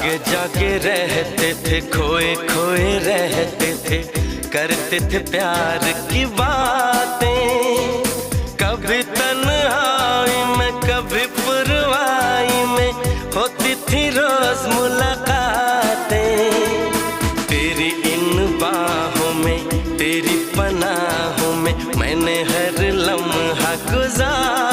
जागे जागे रहते थे, खोए खोए रहते थे, करते थे प्यार की बातें। कभी तन्हाई में कभी पुरवाई में होती थी रोज मुलाकातें। तेरी इन बाहों में, तेरी पनाहों में मैंने हर लम्हा गुजारा।